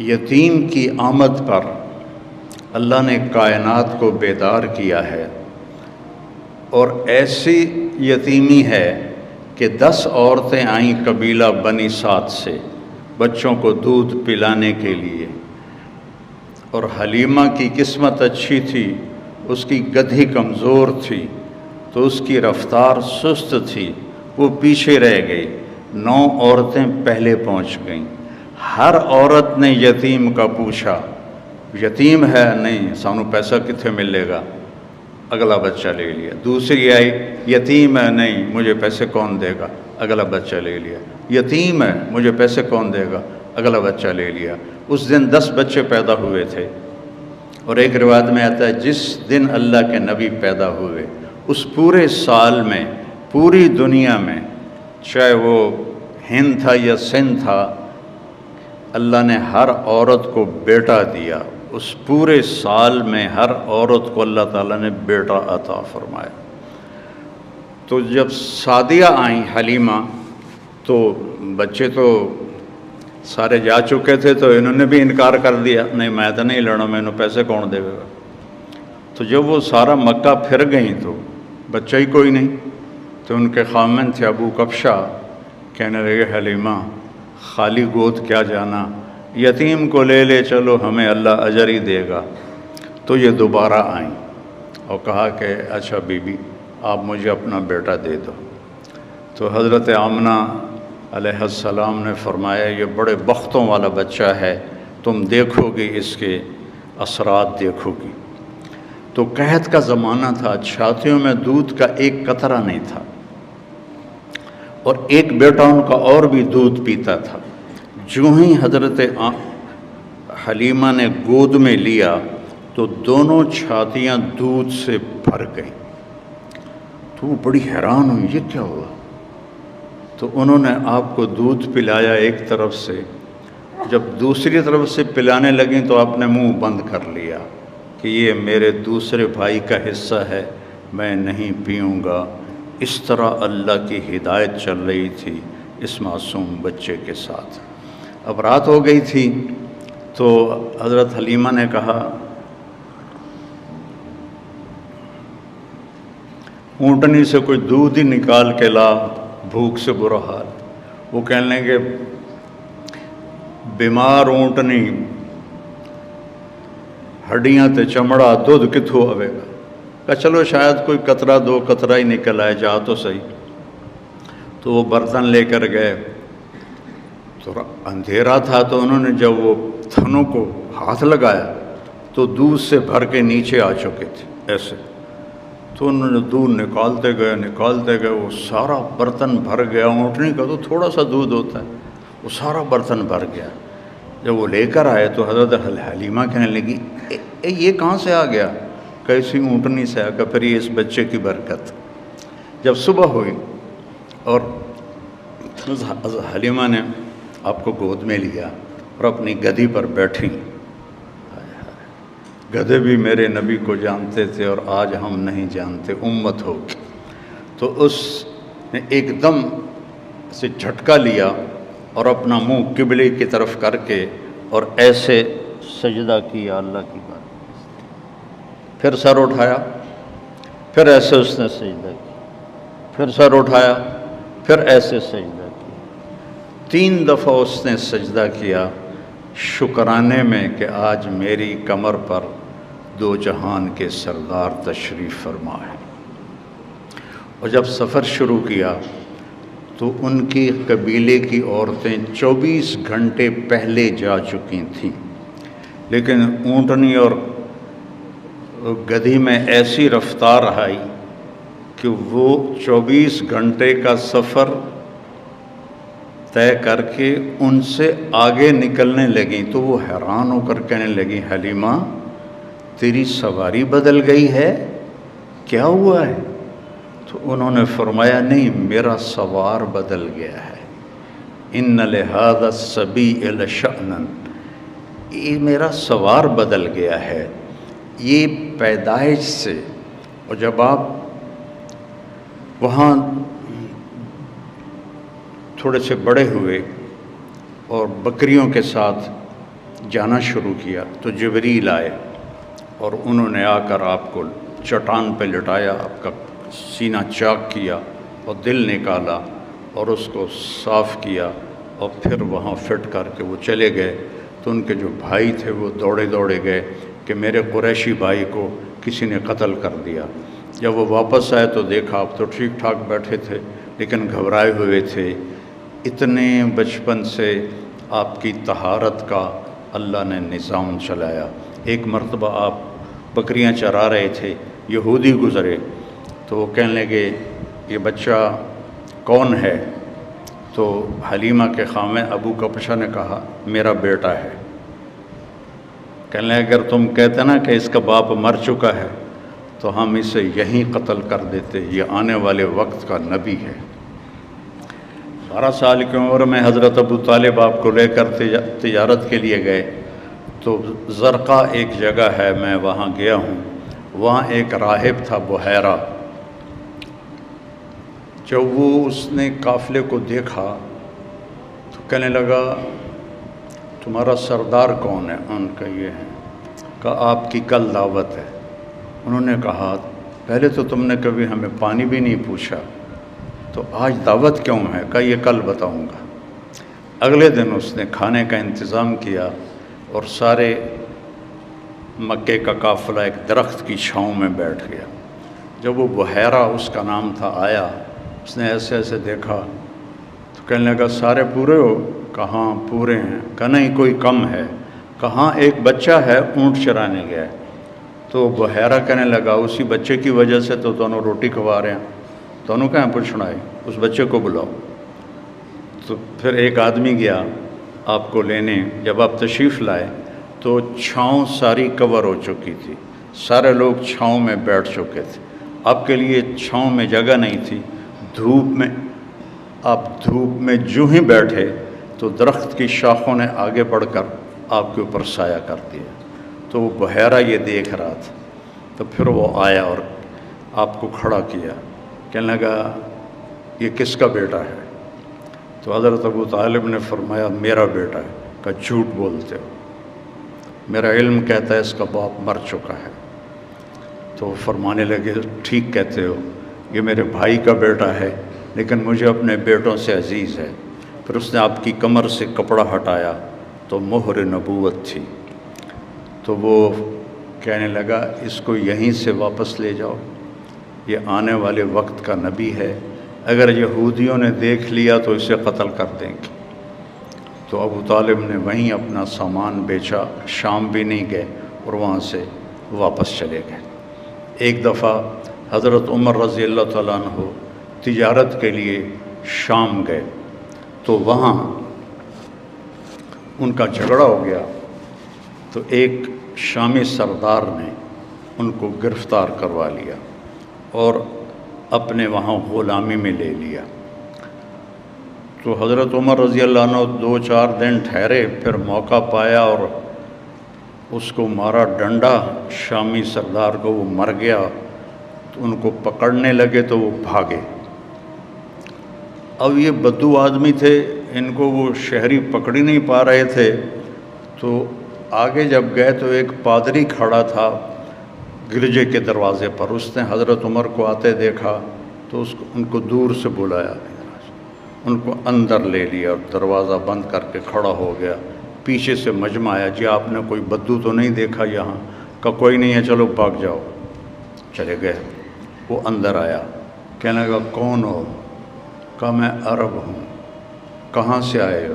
یتیم کی آمد پر اللہ نے کائنات کو بیدار کیا ہے، اور ایسی یتیمی ہے کہ 10 عورتیں آئیں قبیلہ بنی سعد سے بچوں کو دودھ پلانے کے لیے، اور حلیمہ کی قسمت اچھی تھی، اس کی گدھی کمزور تھی تو اس کی رفتار سست تھی، وہ پیچھے رہ گئی، 9 عورتیں پہلے پہنچ گئیں۔ ہر عورت نے یتیم کا پوچھا، یتیم ہے؟ نہیں، سانو پیسہ کتنے ملے گا؟ اگلا بچہ لے لیا۔ دوسری آئی، یتیم ہے؟ نہیں، مجھے پیسے کون دے گا؟ اگلا بچہ لے لیا۔ یتیم ہے؟ مجھے پیسے کون دے گا؟ اگلا بچہ لے لیا۔ اس دن 10 بچے پیدا ہوئے تھے، اور ایک روایت میں آتا ہے جس دن اللہ کے نبی پیدا ہوئے اس پورے سال میں پوری دنیا میں، چاہے وہ ہند تھا یا سندھ تھا، اللہ نے ہر عورت کو بیٹا دیا۔ اس پورے سال میں ہر عورت کو اللہ تعالیٰ نے بیٹا عطا فرمایا۔ تو جب سعدیہ آئیں حلیمہ، تو بچے تو سارے جا چکے تھے، تو انہوں نے بھی انکار کر دیا، نہیں میں تو نہیں لینا، میں نے پیسے کون دے گا۔ تو جب وہ سارا مکہ پھر گئیں تو بچہ ہی کوئی نہیں، تو ان کے خامن تھے ابو کبشہ، کہنے لگے حلیمہ خالی گود کیا جانا، یتیم کو لے لے چلو، ہمیں اللہ اجر ہی دے گا۔ تو یہ دوبارہ آئیں اور کہا کہ اچھا بی بی آپ مجھے اپنا بیٹا دے دو۔ تو حضرت آمنہ علیہ السلام نے فرمایا یہ بڑے بختوں والا بچہ ہے، تم دیکھو گی اس کے اثرات دیکھو گی۔ تو قحط کا زمانہ تھا، چھاتیوں میں دودھ کا ایک قطرہ نہیں تھا، اور ایک بیٹا ان کا اور بھی دودھ پیتا تھا۔ جو ہی حضرت حلیمہ نے گود میں لیا تو دونوں چھاتیاں دودھ سے بھر گئیں۔ تو وہ بڑی حیران ہوئی، یہ کیا ہوا؟ تو انہوں نے آپ کو دودھ پلایا ایک طرف سے، جب دوسری طرف سے پلانے لگیں تو آپ نے منہ بند کر لیا کہ یہ میرے دوسرے بھائی کا حصہ ہے، میں نہیں پیوں گا۔ اس طرح اللہ کی ہدایت چل رہی تھی اس معصوم بچے کے ساتھ۔ اب رات ہو گئی تھی، تو حضرت حلیمہ نے کہا اونٹنی سے کوئی دودھ ہی نکال کے لا، بھوک سے برا حال۔ وہ کہنے لگے بیمار اونٹنی، ہڈیاں تے چمڑا، دودھ کتھوں آئے گا؟ کہا چلو شاید کوئی قطرہ 2 قطرہ ہی نکل آئے، جا تو صحیح۔ تو وہ برتن لے کر گئے، تو اندھیرا تھا، تو انہوں نے جب وہ تھنوں کو ہاتھ لگایا تو دودھ سے بھر کے نیچے آ چکے تھے ایسے۔ تو انہوں نے دودھ نکالتے گئے، وہ سارا برتن بھر گیا۔ اونٹنی کا تو تھوڑا سا دودھ ہوتا ہے، وہ سارا برتن بھر گیا۔ جب وہ لے کر آئے تو حضرت حلیمہ کہنے لگی یہ کہاں سے آ گیا؟ کیسی اونٹنی سے آ گیا؟ پھر یہ اس بچے کی برکت۔ جب صبح ہوئی اور حلیمہ نے آپ کو گود میں لیا اور اپنی گدھی پر بیٹھی، گدھے بھی میرے نبی کو جانتے تھے اور آج ہم نہیں جانتے، امت ہو۔ تو اس نے ایک دم سے جھٹکا لیا اور اپنا منہ قبلے کی طرف کر کے اور ایسے سجدہ کیا اللہ کی بات، پھر سر اٹھایا، پھر ایسے اس نے سجدہ کیا، پھر سر اٹھایا، پھر ایسے سجدہ کیا۔ 3 دفعہ اس نے سجدہ کیا شکرانے میں کہ آج میری کمر پر 2 جہان کے سردار تشریف فرما ہے۔ اور جب سفر شروع کیا تو ان کی قبیلے کی عورتیں 24 گھنٹے پہلے جا چکی تھیں، لیکن اونٹنی اور گدھی میں ایسی رفتار آئی کہ وہ 24 گھنٹے کا سفر طے کر کے ان سے آگے نکلنے لگیں۔ تو وہ حیران ہو کر کہنے لگی حلیمہ تیری سواری بدل گئی ہے، کیا ہوا ہے؟ تو انہوں نے فرمایا نہیں، میرا سوار بدل گیا ہے، ان لہذا الصبی لشأنا، یہ میرا سوار بدل گیا ہے، یہ پیدائش سے۔ اور جب آپ وہاں تھوڑے سے بڑے ہوئے اور بکریوں کے ساتھ جانا شروع کیا تو جبریل آئے اور انہوں نے آ کر آپ کو چٹان پہ لٹایا، آپ کا سینہ چاک کیا اور دل نکالا اور اس کو صاف کیا اور پھر وہاں فٹ کر کے وہ چلے گئے۔ تو ان کے جو بھائی تھے وہ دوڑے دوڑے گئے کہ میرے قریشی بھائی کو کسی نے قتل کر دیا۔ جب وہ واپس آئے تو دیکھا آپ تو ٹھیک ٹھاک بیٹھے تھے لیکن گھبرائے ہوئے تھے۔ اتنے بچپن سے آپ کی طہارت کا اللہ نے نظام چلایا۔ ایک مرتبہ آپ بکریاں چرا رہے تھے، یہودی گزرے تو وہ کہنے لگے یہ بچہ کون ہے؟ تو حلیمہ کے خامے ابو کبشہ نے کہا میرا بیٹا ہے۔ کہنے لگے اگر تم کہتے نا کہ اس کا باپ مر چکا ہے تو ہم اسے یہیں قتل کر دیتے، یہ آنے والے وقت کا نبی ہے۔ 12 سال کی عمر میں حضرت ابو طالب آپ کو لے کر تجارت کے لیے گئے تو زرقا ایک جگہ ہے، میں وہاں گیا ہوں، وہاں ایک راہب تھا بحیرہ۔ جب وہ اس نے قافلے کو دیکھا تو کہنے لگا تمہارا سردار کون ہے؟ ان کا یہ ہے۔ کہا آپ کی کل دعوت ہے۔ انہوں نے کہا پہلے تو تم نے کبھی ہمیں پانی بھی نہیں پوچھا تو آج دعوت کیوں ہے؟ کہا یہ کل بتاؤں گا۔ اگلے دن اس نے کھانے کا انتظام کیا اور سارے مکے کا قافلہ ایک درخت کی چھاؤں میں بیٹھ گیا۔ جب وہ بحیرہ اس کا نام تھا آیا، اس نے ایسے ایسے دیکھا تو کہنے لگا سارے پورے ہو؟ کہاں پورے ہیں۔ کہا نہیں کوئی کم ہے۔ کہاں ایک بچہ ہے اونٹ چرانے گیا ہے۔ تو بحیرہ کہنے لگا اسی بچے کی وجہ سے تو دونوں روٹی کھوا رہے ہیں، دونوں کہاں پوچھنا ہے، اس بچے کو بلاؤ۔ تو پھر ایک آدمی گیا آپ کو لینے، جب آپ تشریف لائے تو چھاؤں ساری کور ہو چکی تھی، سارے لوگ چھاؤں میں بیٹھ چکے تھے، آپ کے لیے چھاؤں میں جگہ نہیں تھی۔ دھوپ میں آپ دھوپ میں جو ہی بیٹھے تو درخت کی شاخوں نے آگے بڑھ کر آپ کے اوپر سایہ کر دیا۔ تو وہ بحیرہ یہ دیکھ رہا تھا، تو پھر وہ آیا اور آپ کو کھڑا کیا، کہنے لگا یہ کس کا بیٹا ہے؟ تو حضرت ابو طالب نے فرمایا میرا بیٹا ہے۔ کہا جھوٹ بولتے ہو، میرا علم کہتا ہے اس کا باپ مر چکا ہے۔ تو وہ فرمانے لگے ٹھیک کہتے ہو، یہ میرے بھائی کا بیٹا ہے لیکن مجھے اپنے بیٹوں سے عزیز ہے۔ پھر اس نے آپ کی کمر سے کپڑا ہٹایا تو مہر نبوت تھی۔ تو وہ کہنے لگا اس کو یہیں سے واپس لے جاؤ، یہ آنے والے وقت کا نبی ہے، اگر یہودیوں نے دیکھ لیا تو اسے قتل کر دیں گے۔ تو ابو طالب نے وہیں اپنا سامان بیچا، شام بھی نہیں گئے اور وہاں سے واپس چلے گئے۔ ایک دفعہ حضرت عمر رضی اللہ تعالیٰ عنہ تجارت کے لیے شام گئے تو وہاں ان کا جھگڑا ہو گیا، تو ایک شامی سردار نے ان کو گرفتار کروا لیا اور اپنے وہاں غلامی میں لے لیا۔ تو حضرت عمر رضی اللہ عنہ 2-4 دن ٹھہرے، پھر موقع پایا اور اس کو مارا ڈنڈا شامی سردار کو، وہ مر گیا۔ تو ان کو پکڑنے لگے تو وہ بھاگے۔ اب یہ بدو آدمی تھے، ان کو وہ شہری پکڑ ہی نہیں پا رہے تھے، تو آگے جب گئے تو ایک پادری کھڑا تھا گرجے کے دروازے پر، اس نے حضرت عمر کو آتے دیکھا تو ان کو دور سے بلایا، ان کو اندر لے لیا اور دروازہ بند کر کے کھڑا ہو گیا۔ پیچھے سے مجمع آیا، جی آپ نے کوئی بدو تو نہیں دیکھا یہاں؟ کہا کوئی نہیں ہے، چلو بھاگ جاؤ۔ چلے گئے۔ وہ اندر آیا، کہنے لگا کون ہو؟ کہا میں عرب ہوں۔ کہاں سے آئے ہو؟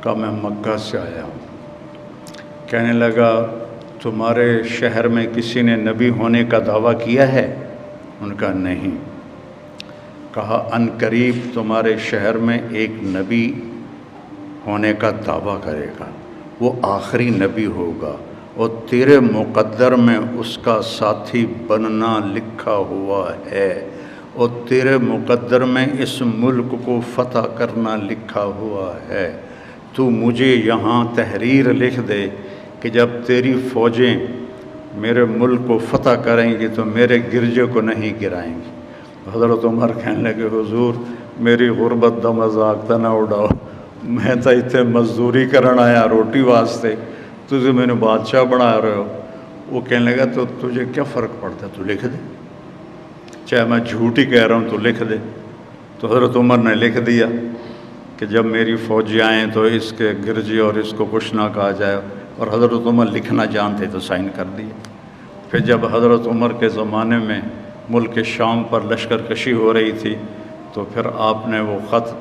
کہا میں مکہ سے آیا ہوں۔ کہنے لگا تمہارے شہر میں کسی نے نبی ہونے کا دعویٰ کیا ہے؟ ان کا نہیں۔ کہا ان قریب تمہارے شہر میں ایک نبی ہونے کا دعویٰ کرے گا، وہ آخری نبی ہوگا اور تیرے مقدر میں اس کا ساتھی بننا لکھا ہوا ہے، اور تیرے مقدر میں اس ملک کو فتح کرنا لکھا ہوا ہے۔ تو مجھے یہاں تحریر لکھ دے کہ جب تیری فوجیں میرے ملک کو فتح کریں گی تو میرے گرجے کو نہیں گرائیں گی۔ حضرت عمر کہنے لگے حضور میری غربت دا مذاق تا نہ اڑاؤ، میں تو اتنے مزدوری کرن آیا روٹی واسطے، تجھے میں نے بادشاہ بنا رہے ہو. وہ کہنے لگا تو تجھے کیا فرق پڑتا ہے، تو لکھ دے، چاہے میں جھوٹ ہی کہہ رہا ہوں تو لکھ دے. تو حضرت عمر نے لکھ دیا کہ جب میری فوجی آئیں تو اس کے گرجی اور اس کو کچھ نہ کہا جائے. اور حضرت عمر لکھنا جانتے تو سائن کر دیے. پھر جب حضرت عمر کے زمانے میں ملک شام پر لشکر کشی ہو رہی تھی تو پھر آپ نے وہ خط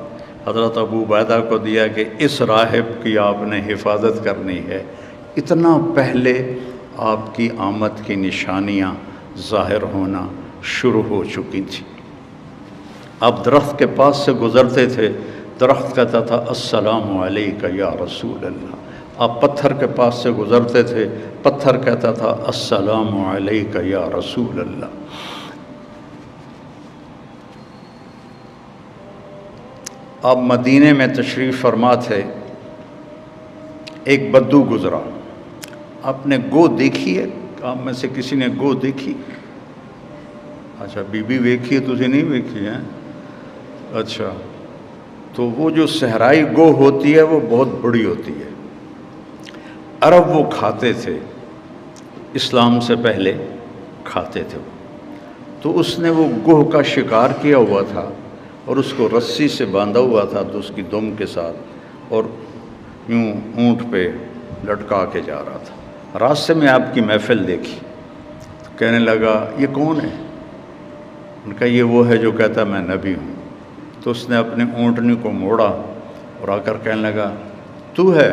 حضرت ابو عبیدہ کو دیا کہ اس راہب کی آپ نے حفاظت کرنی ہے. اتنا پہلے آپ کی آمد کی نشانیاں ظاہر ہونا شروع ہو چکی تھیں. آپ درخت کے پاس سے گزرتے تھے، درخت کہتا تھا السلام علیک یا رسول اللہ. آپ پتھر کے پاس سے گزرتے تھے، پتھر کہتا تھا السلام علیک یا رسول اللہ. آپ مدینے میں تشریف فرما تھے، ایک بدو گزرا. آپ نے گو دیکھی ہے؟ آپ میں سے کسی نے گو دیکھی؟ اچھا، بی بی ویکھی ہے، تجھے نہیں ویکھی ہے؟ اچھا، تو وہ جو صحرائی گو ہوتی ہے وہ بہت بڑی ہوتی ہے. عرب وہ کھاتے تھے، اسلام سے پہلے کھاتے تھے. تو اس نے وہ گوہ کا شکار کیا ہوا تھا اور اس کو رسی سے باندھا ہوا تھا تو اس کی دم کے ساتھ، اور یوں اونٹ پہ لٹکا کے جا رہا تھا. راستے میں آپ کی محفل دیکھی تو کہنے لگا یہ کون ہے؟ ان کا یہ وہ ہے جو کہتا میں نبی ہوں. تو اس نے اپنے اونٹنی کو موڑا اور آ کر کہنے لگا تو ہے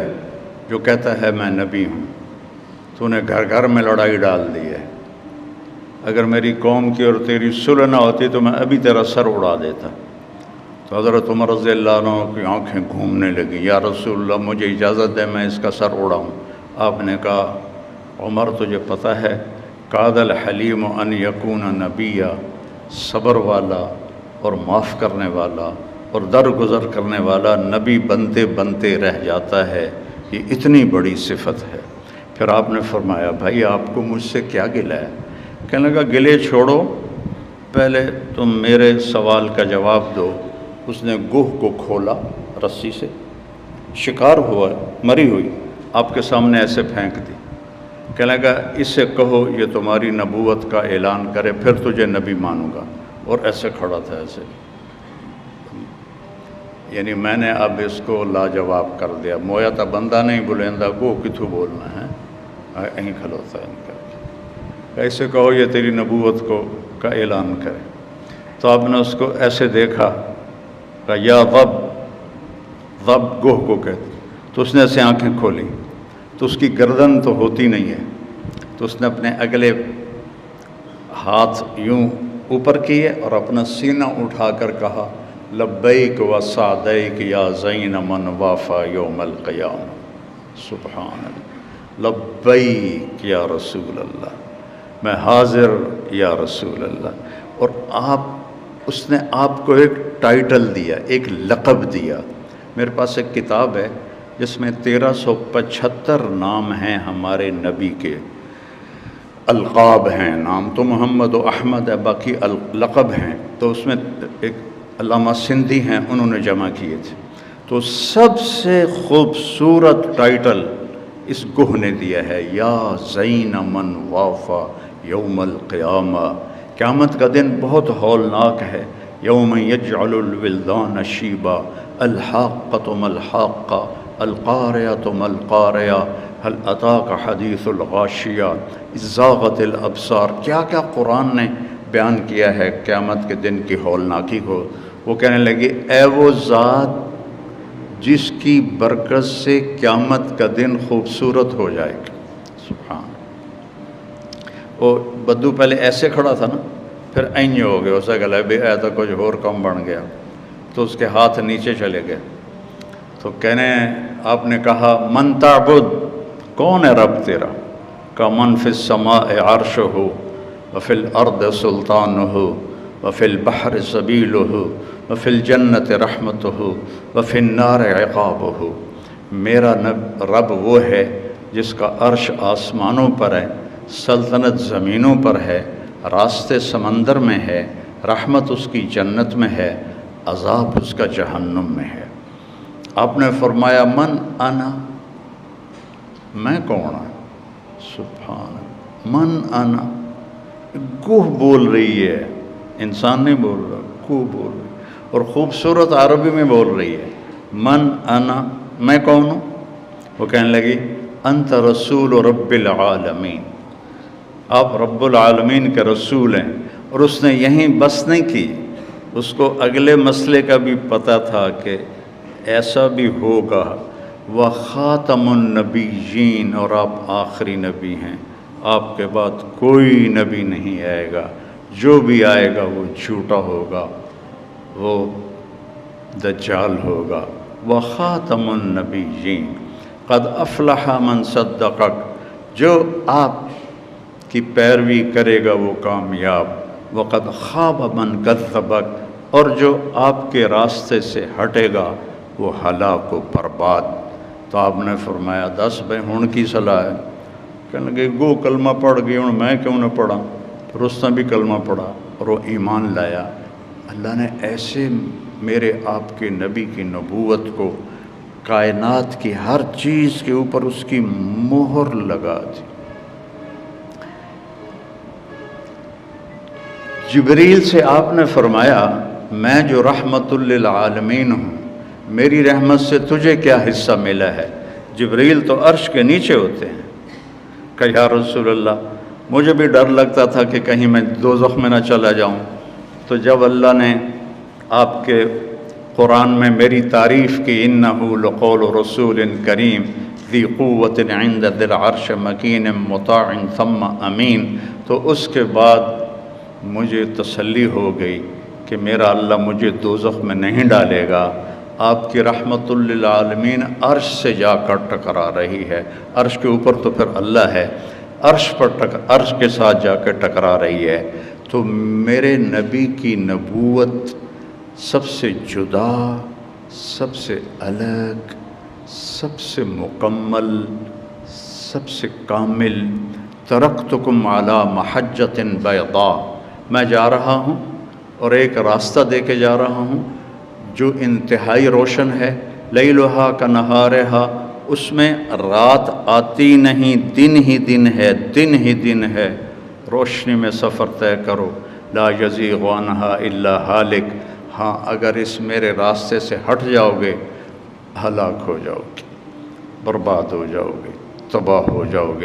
جو کہتا ہے میں نبی ہوں؟ تو نے گھر گھر میں لڑائی ڈال دی ہے. اگر میری قوم کی اور تیری صلح نہ ہوتی تو میں ابھی تیرا سر اڑا دیتا. تو حضرت عمر رضی اللہ عنہ کی آنکھیں گھومنے لگیں. یا رسول اللہ مجھے اجازت دے میں اس کا سر اڑاؤں. آپ نے کہا عمر تجھے پتہ ہے کاد الحلیم ان یکون نبیہ، صبر والا اور معاف کرنے والا اور درگزر کرنے والا نبی بنتے بنتے رہ جاتا ہے. یہ اتنی بڑی صفت ہے. پھر آپ نے فرمایا بھائی آپ کو مجھ سے کیا گلہ ہے؟ کہنے لگا گلے چھوڑو، پہلے تم میرے سوال کا جواب دو. اس نے گوہ کو کھولا رسی سے، شکار ہوا مری ہوئی آپ کے سامنے ایسے پھینک دی. کہنے لگا اس سے کہو یہ تمہاری نبوت کا اعلان کرے پھر تجھے نبی مانوں گا. اور ایسے کھڑا تھا ایسے، یعنی میں نے اب اس کو لاجواب کر دیا. مویا تا بندہ نہیں بلیندا گو کتھو بولنا ہے، یہیں کھلوتا ہے ان کا. ایسے کہو یہ تیری نبوت کا اعلان کرے. تو آپ نے اس کو ایسے دیکھا کہ یا ضب گوہ کو کہتے. تو اس نے ایسے آنکھیں کھولی تو اس کی گردن تو ہوتی نہیں ہے. تو اس نے اپنے اگلے ہاتھ یوں اوپر کیے اور اپنا سینہ اٹھا کر کہا لبیک و سعدیک یا زین من وافا یوم القیامہ. سبحان اللہ، لبیک یا رسول اللہ، میں حاضر یا رسول اللہ. اور اس نے آپ کو ایک ٹائٹل دیا، ایک لقب دیا. میرے پاس ایک کتاب ہے جس میں 1375 نام ہیں ہمارے نبی کے. القاب ہیں، نام تو محمد و احمد ہے، باقی لقب ہیں. تو اس میں ایک علامہ سندھی ہیں، انہوں نے جمع کیے تھے. تو سب سے خوبصورت ٹائٹل اس گوہ نے دیا ہے یا زین من وافا یوم القیامہ. قیامت کا دن بہت ہولناک ہے. یوم یجعل الولدان شیبا، الحاقۃ ما الحاقہ، القارعۃ ما القارعہ، هل اتاک حدیث الغاشیہ، اذ زاغت الابصار. کیا کیا قرآن نے بیان کیا ہے قیامت کے دن کی ہولناکی کو. وہ کہنے لگے اے وہ ذات جس کی برکت سے قیامت کا دن خوبصورت ہو جائے گا. سبحان. وہ بدو پہلے ایسے کھڑا تھا نا، پھر اینج ہو گیا، اسے گلا بھی اے تو کچھ اور کم بن گیا. تو اس کے ہاتھ نیچے چلے گئے. تو کہنے آپ نے کہا من تعبد، کون ہے رب تیرا؟ کا من فی السماء عرشہ وفی الارض سلطانہ وفی البحر سبیلہ وفی الجنت رحمتہ وفی النار عقابہ. میرا رب وہ ہے جس کا عرش آسمانوں پر ہے، سلطنت زمینوں پر ہے، راستے سمندر میں ہے، رحمت اس کی جنت میں ہے، عذاب اس کا جہنم میں ہے. آپ نے فرمایا من انا، میں کون ہوں؟ سبحان اللہ، من انا، گوہ بول رہی ہے، انسان نہیں بول رہا، گوہ بول رہی ہے، اور خوبصورت عربی میں بول رہی ہے، من انا، میں کون ہوں؟ وہ کہنے لگی انت رسول رب العالمین، آپ رب العالمین کے رسول ہیں۔ اور اس نے یہیں بس نہیں کی، اس کو اگلے مسئلے کا بھی پتہ تھا کہ ایسا بھی ہوگا، وَخَاتَمُ النَّبِيِّينَ، اور آپ آخری نبی ہیں، آپ کے بعد کوئی نبی نہیں آئے گا، جو بھی آئے گا وہ جھوٹا ہوگا، وہ دجال ہوگا۔ وَخَاتَمُ النَّبِيِّينَ قَدْ أَفْلَحَ مَنْ صَدَّقَكَ، جو آپ کی پیروی کرے گا وہ کامیاب، وَقَدْ خَابَ مَنْ كَذَّبَكَ، اور جو آپ کے راستے سے ہٹے گا وہ ہلاک و برباد۔ تو آپ نے فرمایا دس بھائی ہن کی صلاح ہے؟ کہنے لگے گو کلمہ پڑھ گئی، ہوں میں کیوں نہ پڑھا؟ رستم بھی کلمہ پڑھا اور وہ ایمان لایا۔ اللہ نے ایسے میرے آپ کے نبی کی نبوت کو کائنات کی ہر چیز کے اوپر اس کی مہر لگا دی۔ جبریل سے آپ نے فرمایا میں جو رحمت للعالمین ہوں، میری رحمت سے تجھے کیا حصہ ملا ہے؟ جبریل تو عرش کے نیچے ہوتے ہیں۔ کہ یا رسول اللہ، مجھے بھی ڈر لگتا تھا کہ کہیں میں دوزخ میں نہ چلا جاؤں۔ تو جب اللہ نے آپ کے قرآن میں میری تعریف کی، انہ لقول رسول کریم ذی قوت عند ذی العرش مکین مطاع ثم امین، تو اس کے بعد مجھے تسلی ہو گئی کہ میرا اللہ مجھے دوزخ میں نہیں ڈالے گا۔ آپ کی رحمت للعالمین عرش سے جا کر ٹکرا رہی ہے، عرش کے اوپر تو پھر اللہ ہے، عرش کے ساتھ جا کے ٹکرا رہی ہے۔ تو میرے نبی کی نبوت سب سے جدا، سب سے الگ، سب سے مکمل، سب سے کامل۔ ترکتکم علی محجۃ بیضاء، میں جا رہا ہوں اور ایک راستہ دے کے جا رہا ہوں جو انتہائی روشن ہے، لیلھا کنہارھا، اس میں رات آتی نہیں، دن ہی دن ہے، دن ہی دن ہے، روشنی میں سفر طے کرو، لا یزیغ عنہا الا ہالک، ہاں اگر اس میرے راستے سے ہٹ جاؤ گے ہلاک ہو جاؤ گے، برباد ہو جاؤ گے، تباہ ہو جاؤ گے۔